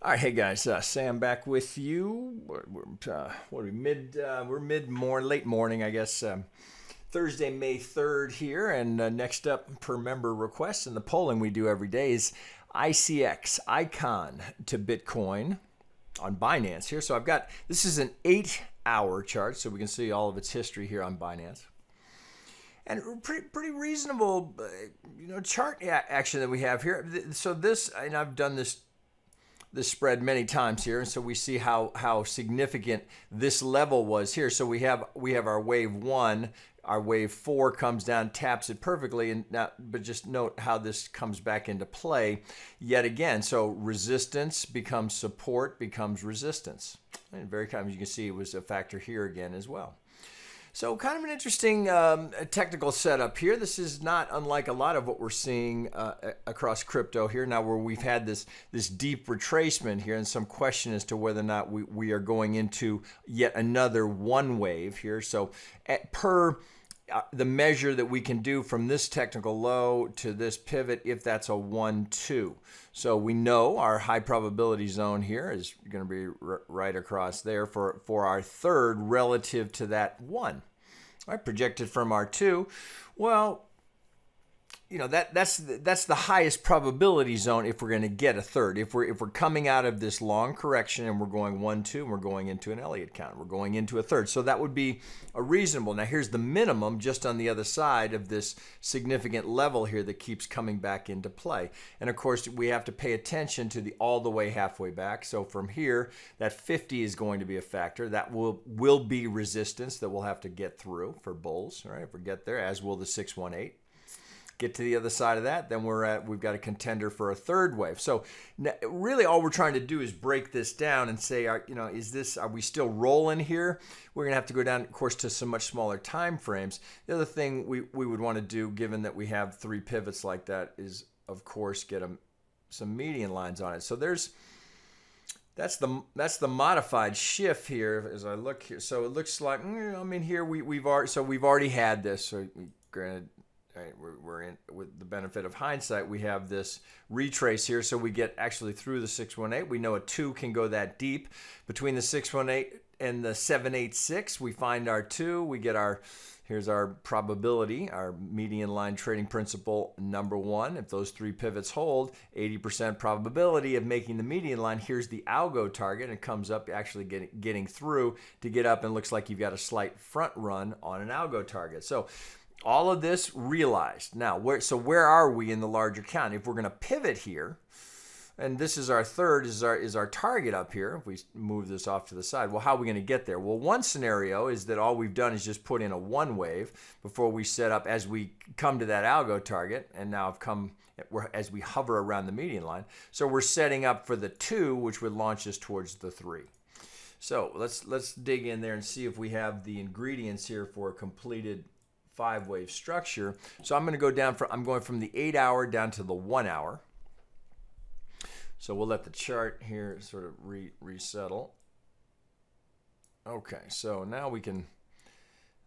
All right, hey guys, Sam back with you. What are we we're late morning, I guess. Thursday, May 3rd here, and next up per member request in the polling we do every day is ICX icon to Bitcoin on Binance here. So this is an 8-hour chart, so we can see all of its history here on Binance. And pretty reasonable, chart action that we have here. So and I've done this spread many times here, and so we see how significant this level was here. So we have our wave 1, our wave 4 comes down, taps it perfectly, and now, but just note how this comes back into play yet again. So resistance becomes support, becomes resistance, and very common. You can see it was a factor here again as well. So kind of an interesting technical setup here. This is not unlike a lot of what we're seeing across crypto here now, where we've had this deep retracement here and some question as to whether or not we are going into yet another one wave here. So per the measure that we can do from this technical low to this pivot, if that's a 1-2. So we know our high probability zone here is going to be right across there for our third relative to that 1. All right, projected from our 2. Well, that's the highest probability zone if we're going to get a third. If we're coming out of this long correction and we're going 1-2 and we're going into an Elliott count, we're going into a third. So that would be a reasonable. Now here's the minimum just on the other side of this significant level here that keeps coming back into play. And of course we have to pay attention to the all the way halfway back. So from here, that 50 is going to be a factor. That will be resistance that we'll have to get through for bulls. All right, if we get there, as will the 618. Get to the other side of that, then we've got a contender for a third wave. So really all we're trying to do is break this down and say, are we still rolling here? We're going to have to go down, of course, to some much smaller time frames. The other thing we would want to do, given that we have 3 pivots like that, is, of course, get some median lines on it. So that's the modified shift here as I look here. So it looks like, here we've already had this. So granted, right, we're in with the benefit of hindsight. We have this retrace here, so we get actually through the 618. We know a 2 can go that deep. Between the 618 and the 786, we find our 2. We get here's our probability, our median line trading principle number 1. If those 3 pivots hold, 80% probability of making the median line. Here's the algo target, and it comes up actually getting through to get up, and looks like you've got a slight front run on an algo target. So all of this realized. Now, where are we in the larger count? If we're going to pivot here, and this is our third, is our target up here. If we move this off to the side, well, how are we going to get there? Well, one scenario is that all we've done is just put in a 1 wave before we set up as we come to that algo target, and now as we hover around the median line. So we're setting up for the 2, which would launch us towards the 3. So let's dig in there and see if we have the ingredients here for a completed 5-wave structure. So I'm going to go down I'm going from the 8-hour down to the 1 hour. So we'll let the chart here sort of resettle. Okay, so now we can,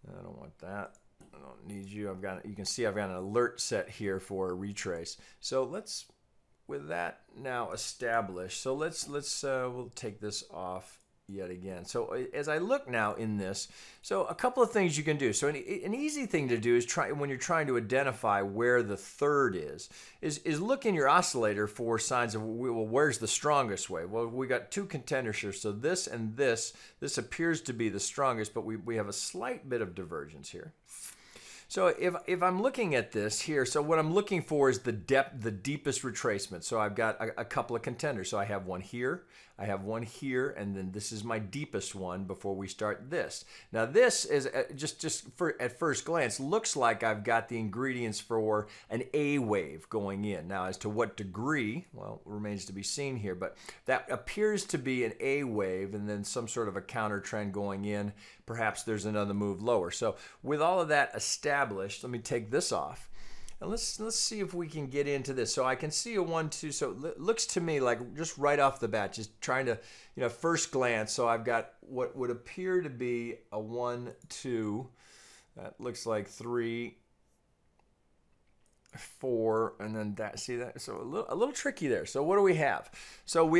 I don't want that. I don't need you. You can see I've got an alert set here for a retrace. So let's, with that now established, so we'll take this off yet again. So as I look now in this, so a couple of things you can do. So an easy thing to do is when you're trying to identify where the third is look in your oscillator for signs of, well, where's the strongest wave? Well, we got 2 contenders here. So this and this appears to be the strongest, but we have a slight bit of divergence here. So if I'm looking at this here, so what I'm looking for is the deepest retracement. So I've got a couple of contenders. So I have one here, I have one here, and then this is my deepest one before we start this. Now this is at first glance looks like I've got the ingredients for an A wave going in. Now as to what degree, well, remains to be seen here, but that appears to be an A wave and then some sort of a counter trend going in. Perhaps there's another move lower. So with all of that established, let me take this off. And let's see if we can get into this. So I can see a 1-2. So it looks to me like just right off the bat, just trying to, first glance. So I've got what would appear to be a 1-2. That looks like 3. 4, and then that. See that? So a little tricky there. So what do we have? So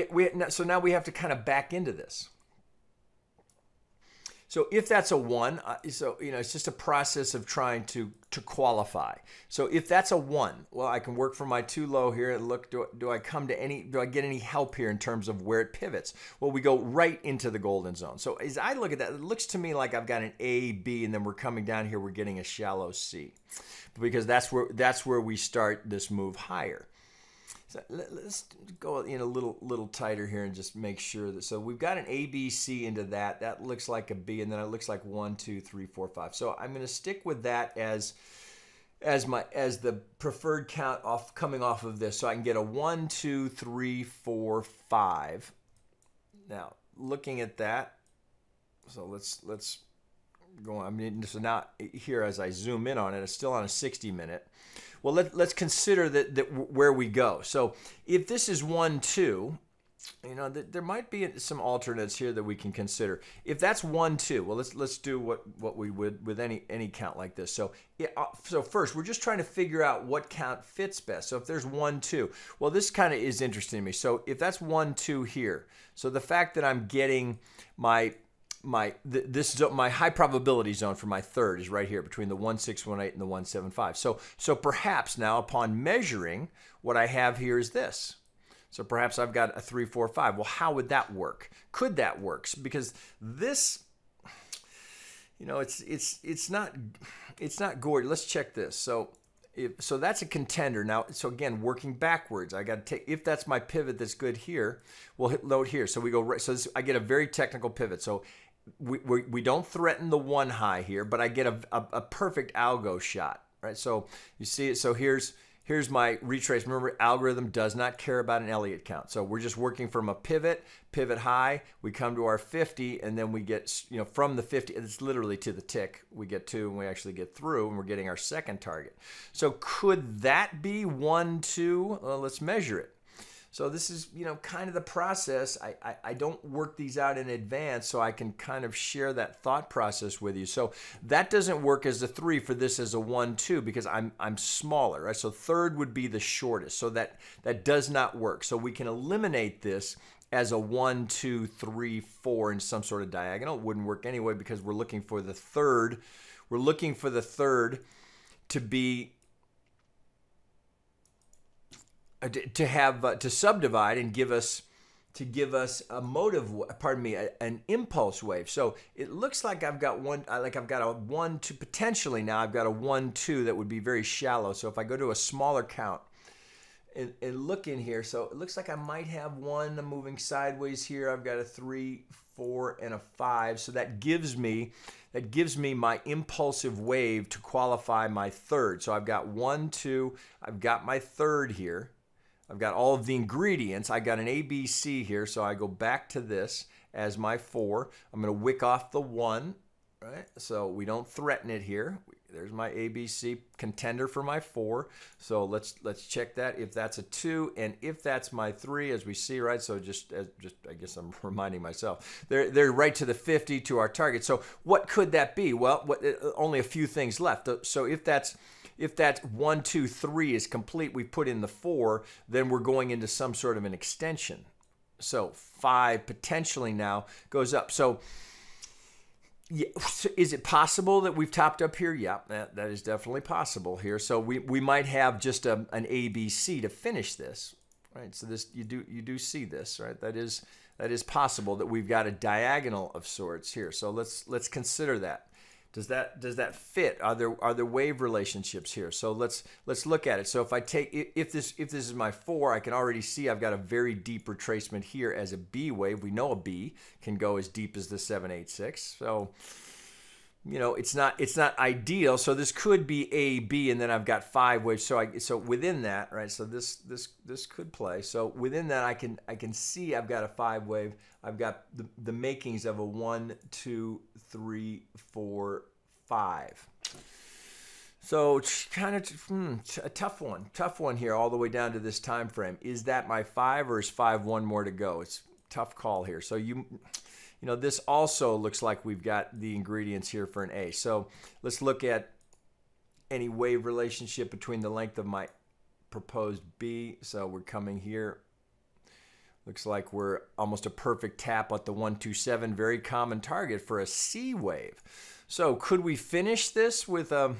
so now we have to kind of back into this. So if that's a 1, so it's just a process of trying to qualify. So if that's a 1, well, I can work from my too low here and look, do I get any help here in terms of where it pivots? Well, we go right into the golden zone. So as I look at that, it looks to me like I've got an A, B, and then we're coming down here, we're getting a shallow C, because that's where we start this move higher. So let's go in a little tighter here and just make sure that, so we've got an A, B, C into that. That looks like a B, and then it looks like 1, 2, 3, 4, 5. So I'm going to stick with that as the preferred count coming off of this. So I can get a 1, 2, 3, 4, 5. Now looking at that, so let's go on. I mean, so now here as I zoom in on it, it's still on a 60-minute. Well, let's consider that where we go. So if this is 1, 2, there might be some alternates here that we can consider. If that's 1, 2, well, let's do what we would with any count like this. So first, we're just trying to figure out what count fits best. So if there's 1, 2, well, this kind of is interesting to me. So if that's 1, 2 here, so the fact that I'm getting my high probability zone for my third is right here between the 1618 and the 175. So perhaps now upon measuring, what I have here is this. So perhaps I've got a 3, 4, 5. Well, how would that work? Could that work? Because this, it's not gorgeous. Let's check this. So that's a contender. Now, so again, working backwards, I got to take, if that's my pivot that's good here, we'll hit load here. So we go right. So I get a very technical pivot. So we don't threaten the 1 high here, but I get a perfect algo shot, right? So you see it. So here's my retrace. Remember, algorithm does not care about an Elliott count. So we're just working from a pivot high. We come to our 50, and then we get, from the 50, it's literally to the tick. We get 2, and we actually get through, and we're getting our second target. So could that be 1, 2? Well, let's measure it. So this is, kind of the process. I don't work these out in advance, so I can kind of share that thought process with you. So that doesn't work as a 3 for this as a 1, 2, because I'm smaller, right? So third would be the shortest. So that does not work. So we can eliminate this as a 1, 2, 3, 4 in some sort of diagonal. It wouldn't work anyway because we're looking for the third. We're looking for the third to be to subdivide and give us a motive, an impulse wave. So it looks like I've got a 1, 2, potentially now I've got a 1, 2 that would be very shallow. So if I go to a smaller count and look in here, so it looks like I might have 1 moving sideways here. I've got a 3, 4, and a 5. So that gives me my impulsive wave to qualify my third. So I've got 1, 2, I've got my third here. I've got all of the ingredients. I got an ABC here, so I go back to this as my 4. I'm going to wick off the 1, right? So we don't threaten it here. There's my ABC contender for my 4. So let's check that if that's a 2 and if that's my 3, as we see, right? So just I guess I'm reminding myself. They're right to the 50 to our target. So what could that be? Well, only a few things left. So if that's 1, 2, 3 is complete, we put in the 4, then we're going into some sort of an extension. So 5 potentially now goes up. So yeah, is it possible that we've topped up here? Yeah, that is definitely possible here. So we might have just an ABC to finish this, right? So this you do see this, right? That is possible that we've got a diagonal of sorts here. So let's consider that. Does that fit? Are there wave relationships here? So let's look at it. So if this is my 4, I can already see I've got a very deep retracement here as a B wave. We know a B can go as deep as the 786. So it's not ideal. So this could be A, B, and then I've got 5 waves. So within that, right? So this could play. So within that, I can see I've got a 5 wave. I've got the makings of a 1, 2, 3, 4, 5. So it's kind of a tough one here, all the way down to this time frame. Is that my 5, or is 5 one more to go? It's a tough call here. So this also looks like we've got the ingredients here for an A. So let's look at any wave relationship between the length of my proposed B. So we're coming here. Looks like we're almost a perfect tap at the 127, very common target for a C wave. So could we finish this with an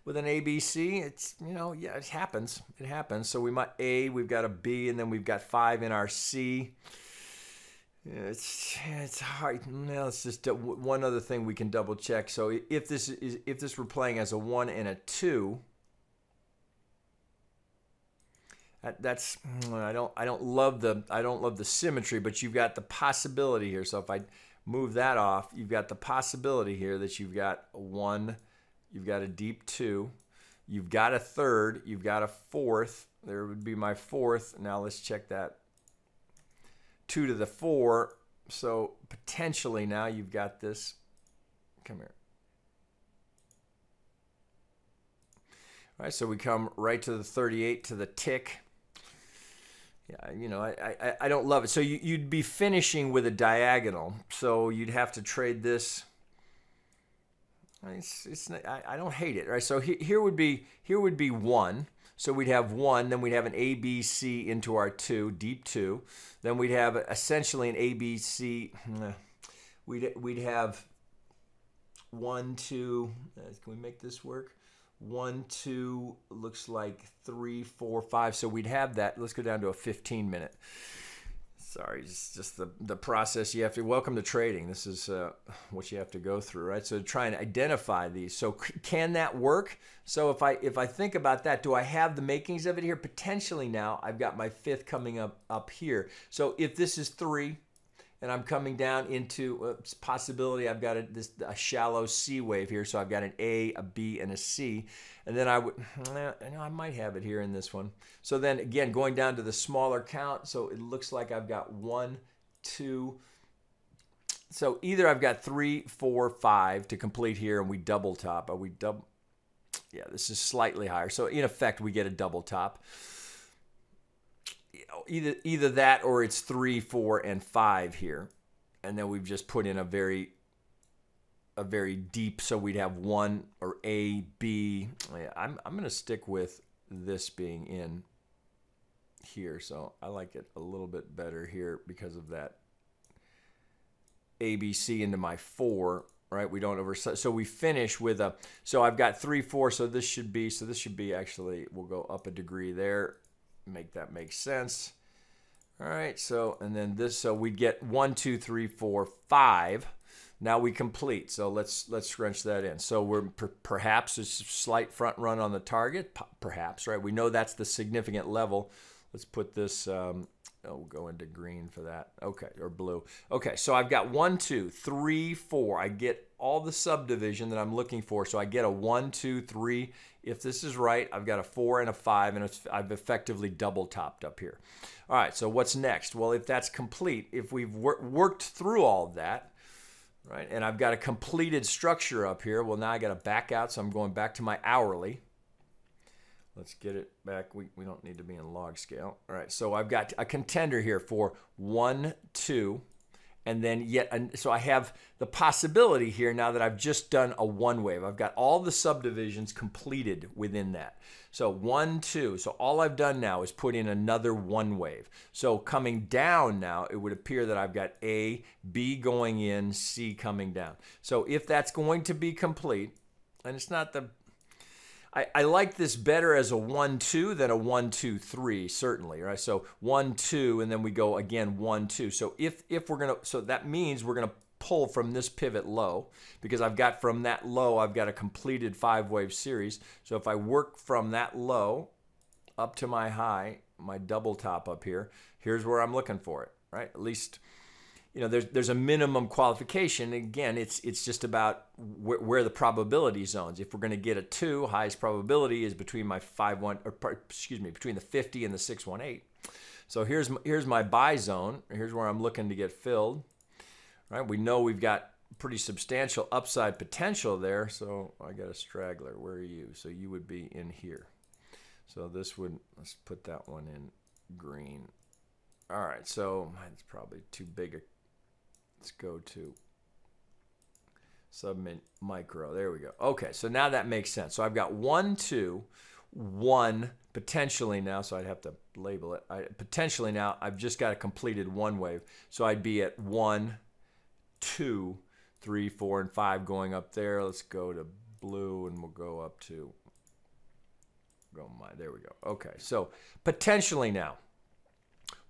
ABC? It's, you know, yeah, it happens. It happens. So we might we've got a B, and then we've got 5 in our C. It's hard. No, it's just one other thing we can double check. So if this were playing as a 1 and a 2. That's I don't love the symmetry, but you've got the possibility here. So if I move that off, you've got the possibility here that you've got a 1, you've got a deep 2, you've got a 3rd, you've got a 4th. There would be my 4th. Now let's check that. 2 to the 4. So potentially now you've got this. Come here. All right, so we come right to the 38 to the tick. Yeah, you know, I don't love it. So you'd be finishing with a diagonal. So you'd have to trade this. I don't hate it, right? So here would be 1. So we'd have 1, then we'd have an ABC into our 2, deep 2. Then we'd have essentially an ABC. We'd have 1, 2. Can we make this work? 1, 2, looks like 3, 4, 5. So we'd have that. Let's go down to a 15-minute. Sorry, it's just the process you have to. Welcome to trading. This is what you have to go through, right? So try and identify these. So can that work? So if I think about that, do I have the makings of it here? Potentially now. I've got my 5th coming up here. So if this is 3, and I'm coming down into possibility, I've got a shallow C wave here. So I've got an A, a B, and a C. And then I might have it here in this one. So then again, going down to the smaller count. So it looks like I've got 1, 2. So either I've got 3, 4, 5 to complete here, and we double top. Yeah, this is slightly higher. So in effect, we get a double top. Either that or it's 3, 4, and 5 here, and then we've just put in a very deep. So we'd have 1 or A, B. Yeah, I'm going to stick with this being in here. So I like it a little bit better here because of that ABC into my 4. Right? We don't so we finish with a. So I've got 3, 4. So this should be actually. We'll go up a degree there. Make that make sense. All right, so and then this, so we get 1, 2, 3, 4, 5. Now we complete. So let's scrunch that in. So we're perhaps a slight front run on the target, perhaps, right? We know that's the significant level. Let's put this. We'll go into green for that. Okay, or blue. Okay, so I've got 1, 2, 3, 4. I get all the subdivision that I'm looking for. So I get a 1, 2, 3. If this is right, I've got a 4 and a 5, and I've effectively double topped up here. All right, so what's next? Well, if that's complete, if we've worked through all of that, right, and I've got a completed structure up here, well, now I got to back out, so I'm going back to my hourly. Let's get it back. We don't need to be in log scale. All right, so I've got a contender here for 1, 2, and then so I have the possibility here now that I've just done a 1 wave. I've got all the subdivisions completed within that. So 1, 2. So all I've done now is put in another 1 wave. So coming down now, it would appear that I've got A, B going in, C coming down. So if that's going to be complete, and it's not the I like this better as a 1, 2 than a 1, 2, 3, certainly, right? So 1, 2, and then we go again 1, 2. So if we're gonna, so that means we're gonna pull from this pivot low, because I've got from that low, I've got a completed 5-wave series. So if I work from that low up to my high, my double top up here, here's where I'm looking for it, right? At least, you know, there's a minimum qualification. Again, it's just about where the probability zones. If we're going to get a 2, highest probability is between my between the 50 and the 618. So here's my buy zone. Here's where I'm looking to get filled. Right? We know we've got pretty substantial upside potential there. So I got a straggler. Where are you? So you would be in here. So this would, let's put that one in green. All right. So it's probably too big a. Let's go to, micro. There we go. Okay, so now that makes sense. So I've got 1, 2, 1 potentially now. So I'd have to label it. Potentially now I've just got a completed 1 wave. So I'd be at 1, 2, 3, 4, and 5 going up there. Let's go to blue and we'll go up to there we go. Okay, so potentially now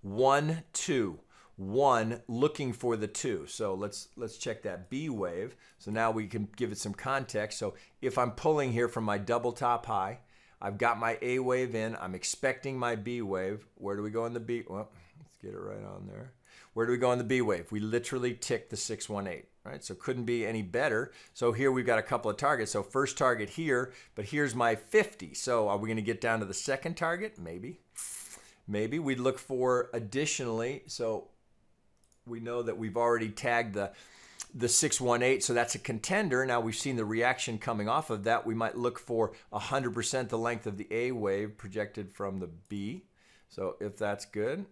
1, 2, 1 looking for the 2. So let's check that B wave. So now we can give it some context. So if I'm pulling here from my double top high, I've got my A wave in. I'm expecting my B wave. Where do we go in the B? Well, let's get it right on there. Where do we go in the B wave? We literally tick the 618, right? So couldn't be any better. So here we've got a couple of targets. So first target here, but here's my 50. So are we going to get down to the second target? Maybe. Maybe we'd look for additionally. So we know that we've already tagged the 618, so that's a contender. Now we've seen the reaction coming off of that. We might look for 100% the length of the A wave projected from the B. So if that's good,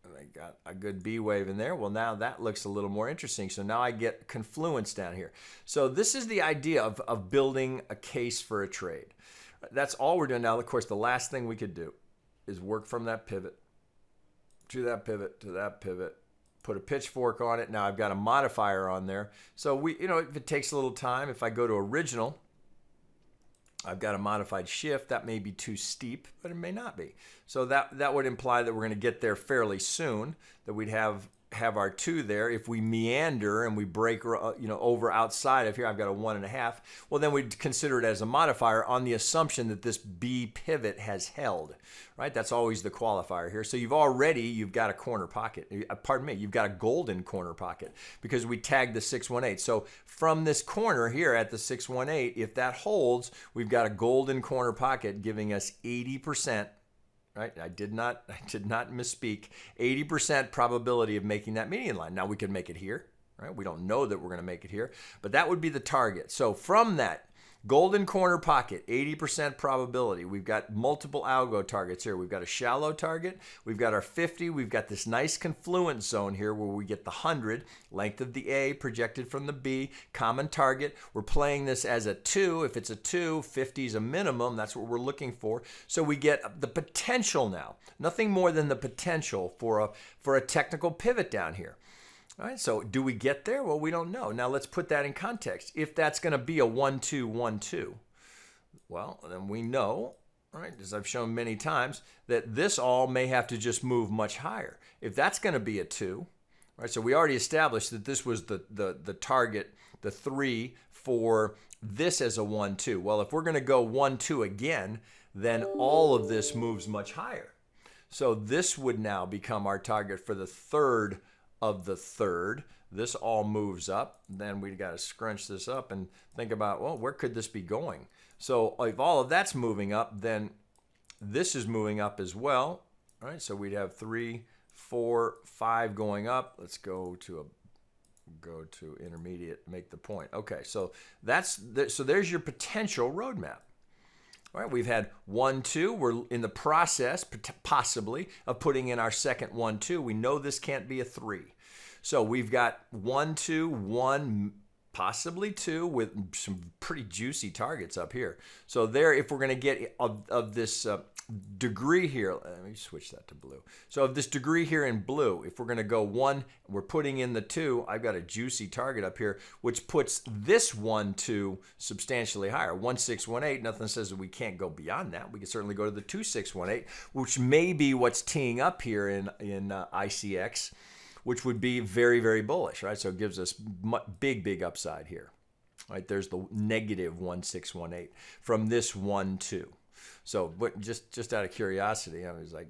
I got a good B wave in there. Well, now that looks a little more interesting. So now I get confluence down here. So this is the idea of building a case for a trade. That's all we're doing now. Of course, the last thing we could do is work from that pivot to that pivot to that pivot, put a pitchfork on it. Now I've got a modifier on there. So if it takes a little time, if I go to original, I've got a modified shift. That may be too steep, but it may not be. So that would imply that we're going to get there fairly soon, that we'd have our 2 there. If we meander and we break over outside of here, I've got a 1.5. Well, then we'd consider it as a modifier on the assumption that this B pivot has held, right? That's always the qualifier here. So you've got a corner pocket. Pardon me, you've got a golden corner pocket because we tagged the 618. So from this corner here at the 618, if that holds, we've got a golden corner pocket giving us 80%. Right? I did not misspeak. 80% probability of making that median line. Now we could make it here, right? We don't know that we're going to make it here, but that would be the target. So from that golden corner pocket, 80% probability, we've got multiple algo targets here. We've got a shallow target, we've got our 50, we've got this nice confluence zone here where we get the 100, length of the A projected from the B, common target. We're playing this as a 2. If it's a 2, 50 is a minimum. That's what we're looking for. So we get the potential now, nothing more than the potential for a technical pivot down here. All right, so do we get there? Well, we don't know. Now let's put that in context. If that's going to be a 1, 2, 1, 2, well, then we know, right, as I've shown many times, that this all may have to just move much higher. If that's going to be a 2, right, so we already established that this was the target, the 3 for this as a 1, 2. Well, if we're going to go 1, 2 again, then all of this moves much higher. So this would now become our target for the third of the third. This all moves up. Then we got to scrunch this up and think about, well, where could this be going? So if all of that's moving up, then this is moving up as well. All right, so we'd have 3, 4, 5 going up. Let's go to intermediate, make the point. Okay, so there's your potential roadmap. All right, we've had 1, 2. We're in the process, possibly, of putting in our second 1, 2. We know this can't be a 3. So we've got 1, 2, 1, possibly 2 with some pretty juicy targets up here. So there, if we're going to get of this degree here, let me switch that to blue. So of this degree here in blue, if we're going to go 1, we're putting in the 2, I've got a juicy target up here, which puts this 1, 2 substantially higher. 1, 6, 1, 8, nothing says that we can't go beyond that. We can certainly go to the 2, 6, 1, 8, which may be what's teeing up here in ICX, which would be very, very bullish, right? So it gives us big upside here, right? There's the negative 1, 6, 1, 8 from this 1, 2. So, but just out of curiosity, I was like,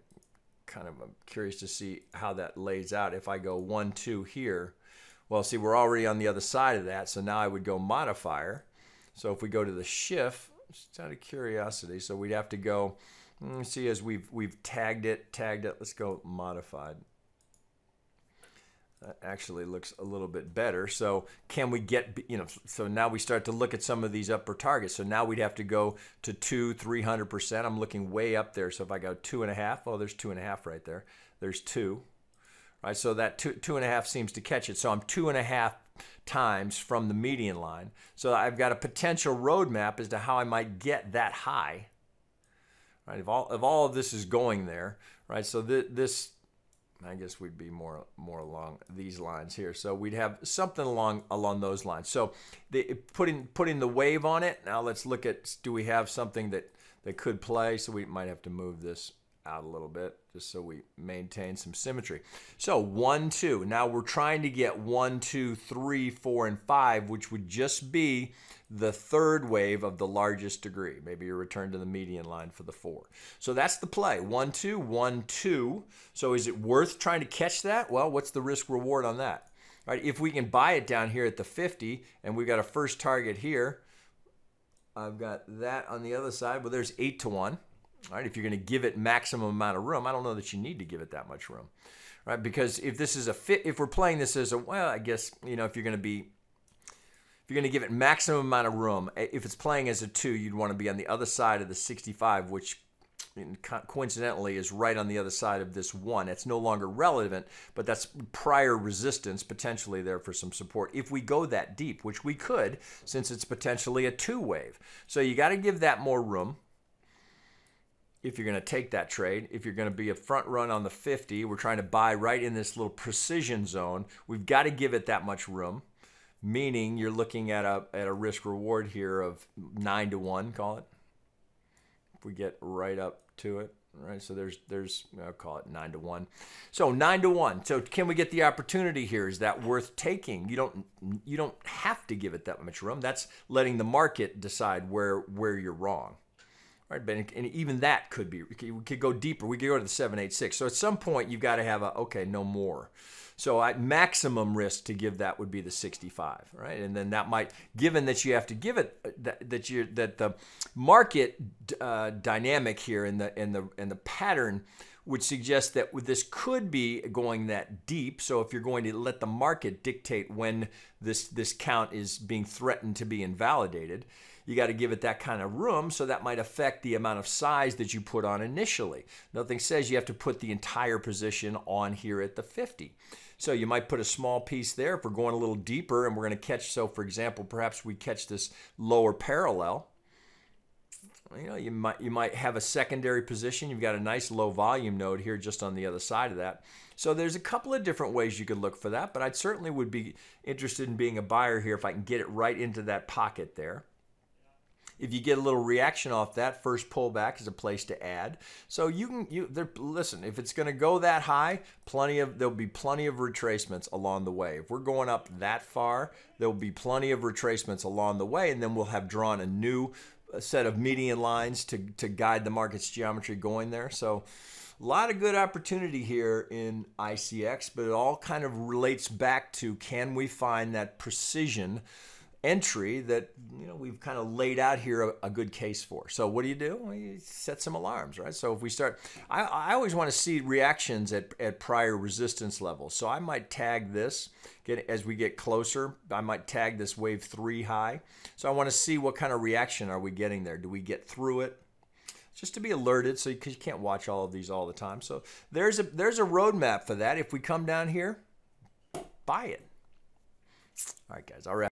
I'm curious to see how that lays out. If I go 1, 2 here, well, see, we're already on the other side of that. So now I would go modifier. So if we go to the shift, just out of curiosity, so we'd have to go, see, as we've tagged it. Let's go modified. That actually looks a little bit better. So can we get, so now we start to look at some of these upper targets. So now we'd have to go to 200, 300%. I'm looking way up there. So if I go 2.5, oh, there's 2.5 right there. There's 2, right? So that 2.5 seems to catch it. So I'm 2.5 times from the median line. So I've got a potential roadmap as to how I might get that high. Right? If all of this is going there, right? So this, I guess we'd be more along these lines here. So we'd have something along those lines. So putting the wave on it. Now let's look at, do we have something that could play? So we might have to move this out a little bit just so we maintain some symmetry. So 1, 2. Now we're trying to get 1, 2, 3, 4, and 5, which would just be the third wave of the largest degree. Maybe you return to the median line for the 4. So that's the play. 1, 2, 1, 2. So is it worth trying to catch that? Well, what's the risk reward on that? Right? If we can buy it down here at the 50 and we've got a first target here, I've got that on the other side. Well, there's 8 to 1. All right, if you're going to give it maximum amount of room, I don't know that you need to give it that much room, right? Because if this is a fit, if we're playing this as a, well, I guess, you know, if you're going to give it maximum amount of room, if it's playing as a 2, you'd want to be on the other side of the 65, which coincidentally is right on the other side of this 1. It's no longer relevant, but that's prior resistance potentially there for some support if we go that deep, which we could, since it's potentially a 2 wave. So you got to give that more room if you're going to take that trade. If you're going to be a front run on the 50, we're trying to buy right in this little precision zone. We've got to give it that much room, meaning you're looking at a risk reward here of 9 to 1, call it. If we get right up to it, right? So there's I'll call it 9 to 1. So 9 to 1. So can we get the opportunity here? Is that worth taking? You don't have to give it that much room. That's letting the market decide where you're wrong. Right, but and even that could be, we could go deeper. We could go to the 786. So at some point you've got to have okay, no more. So at maximum risk to give that would be the 65, right? And then that might, given that you have to give it that the market dynamic here and the pattern would suggest that this could be going that deep. So if you're going to let the market dictate when this count is being threatened to be invalidated, you got to give it that kind of room, so that might affect the amount of size that you put on initially. Nothing says you have to put the entire position on here at the 50. So you might put a small piece there if we're going a little deeper and we're going to catch, so for example, perhaps we catch this lower parallel. You know, you might have a secondary position. You've got a nice low volume node here just on the other side of that. So there's a couple of different ways you could look for that, but I certainly would be interested in being a buyer here if I can get it right into that pocket there. If you get a little reaction off that, first pullback is a place to add. So listen, if it's going to go that high, there'll be plenty of retracements along the way. If we're going up that far, there'll be plenty of retracements along the way, and then we'll have drawn a new set of median lines to guide the market's geometry going there. So a lot of good opportunity here in ICX, but it all kind of relates back to, can we find that precision entry that, you know, we've kind of laid out here a good case for. So what do? Well, you set some alarms, right? So if we start, I always want to see reactions at prior resistance levels. So I might tag this, as we get closer, I might tag this wave 3 high. So I want to see what kind of reaction are we getting there. Do we get through it? Just to be alerted, so because you can't watch all of these all the time. So there's a roadmap for that. If we come down here, buy it. All right, guys, all right.